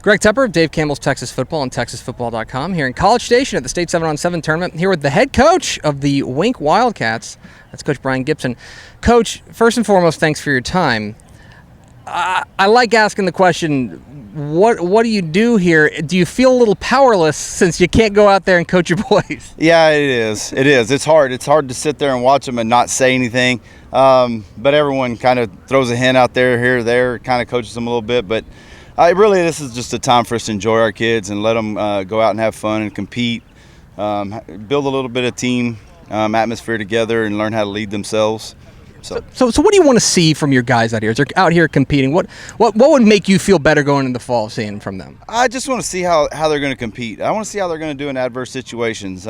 Greg Tepper of Dave Campbell's Texas Football and TexasFootball.com here in College Station at the State 7-on-7 tournament, here with the head coach of the Wink Wildcats. That's Coach Brian Gibson. Coach, first and foremost, thanks for your time. I like asking the question, what do you do here? Do you feel a little powerless since you can't go out there and coach your boys? Yeah, it is. It is. It's hard. It's hard to sit there and watch them and not say anything. But everyone kind of throws a hint out there, here or there, kind of coaches them a little bit. But really, this is just a time for us to enjoy our kids and let them go out and have fun and compete, build a little bit of team atmosphere together and learn how to lead themselves. So what do you want to see from your guys out here? As they're out here competing, what would make you feel better going into the fall seeing from them? I just want to see how they're going to compete. I want to see how they're going to do in adverse situations.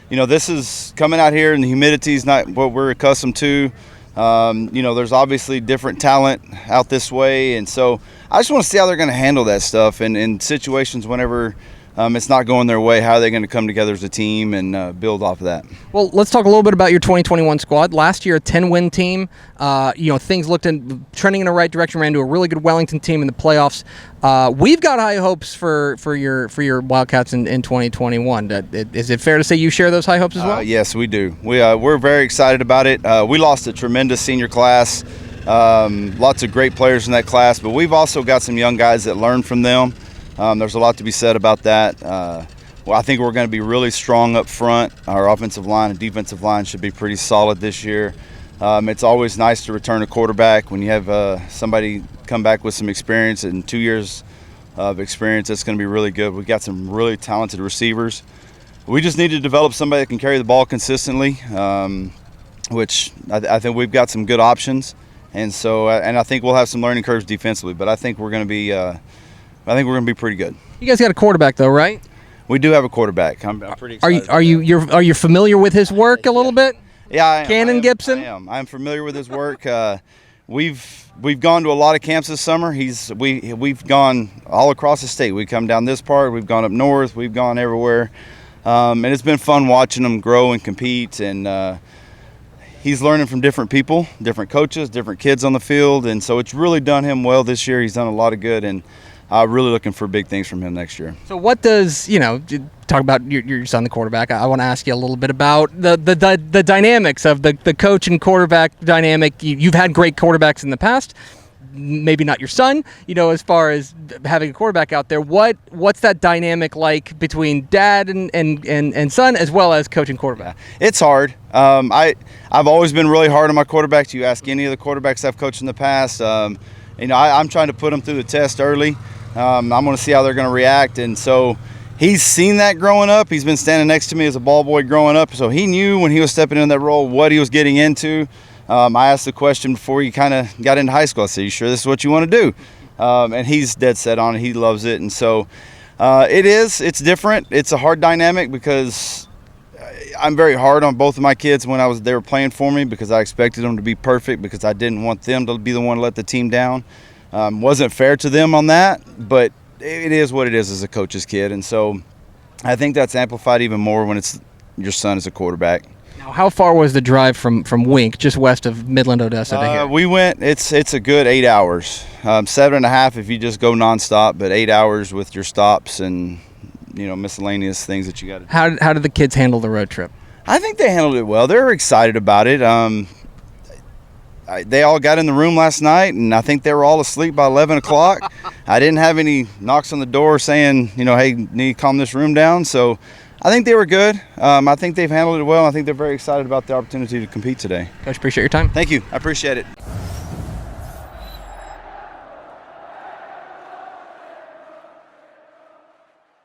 This is coming out here and the humidity is not what we're accustomed to. There's obviously different talent out this way, and so I just want to see how they're going to handle that stuff and in situations whenever it's not going their way, how are they going to come together as a team and build off of that. Well, let's talk a little bit about your 2021 squad. Last year, a 10-win team. Things looked trending in the right direction. Ran into a really good Wellington team in the playoffs. We've got high hopes for your Wildcats in 2021. Is it fair to say you share those high hopes as well? Yes, we do. We're very excited about it. We lost a tremendous senior class. Lots of great players in that class, but we've also got some young guys that learn from them. There's a lot to be said about that. I think we're going to be really strong up front. Our offensive line and defensive line should be pretty solid this year. It's always nice to return a quarterback when you have somebody come back with some experience and 2 years of experience. That's going to be really good. We've got some really talented receivers. We just need to develop somebody that can carry the ball consistently, which I think we've got some good options. And so, and I think we'll have some learning curves defensively. But I think we're going to be pretty good. You guys got a quarterback, though, right? We do have a quarterback. I'm pretty excited. Are you familiar with his work a little bit? Yeah, I am. Cannon Gibson? I am. I'm familiar with his work. We've gone to a lot of camps this summer. We've gone all across the state. We come down this part. We've gone up north. We've gone everywhere, and it's been fun watching him grow and compete. And he's learning from different people, different coaches, different kids on the field, and so it's really done him well this year. He's done a lot of good, and really looking for big things from him next year. So what does, talk about your son, the quarterback, I want to ask you a little bit about the dynamics of the coach and quarterback dynamic. You've had great quarterbacks in the past, maybe not your son, as far as having a quarterback out there. What's that dynamic like between dad and son as well as coach and quarterback? It's hard. I've always been really hard on my quarterbacks. You ask any of the quarterbacks I've coached in the past, I'm trying to put them through the test early. I'm going to see how they're going to react. And so he's seen that growing up. He's been standing next to me as a ball boy growing up. So he knew when he was stepping in that role what he was getting into. I asked the question before he kind of got into high school. I said, "You sure this is what you want to do?" And he's dead set on it. He loves it. And so it's different. It's a hard dynamic because I'm very hard on both of my kids when they were playing for me because I expected them to be perfect because I didn't want them to be the one to let the team down. Wasn't fair to them on that, but it is what it is as a coach's kid. And so I think that's amplified even more when it's your son as a quarterback. Now, how far was the drive from Wink, just west of Midland, Odessa to here? We went, it's a good 8 hours. 7.5 if you just go nonstop, but 8 hours with your stops and miscellaneous things that you got to do. How did the kids handle the road trip? I think they handled it well. They were excited about it. They all got in the room last night, and I think they were all asleep by 11 o'clock. I didn't have any knocks on the door saying, hey, need to calm this room down. So I think they were good. I think they've handled it well. I think they're very excited about the opportunity to compete today. Coach, appreciate your time. Thank you. I appreciate it.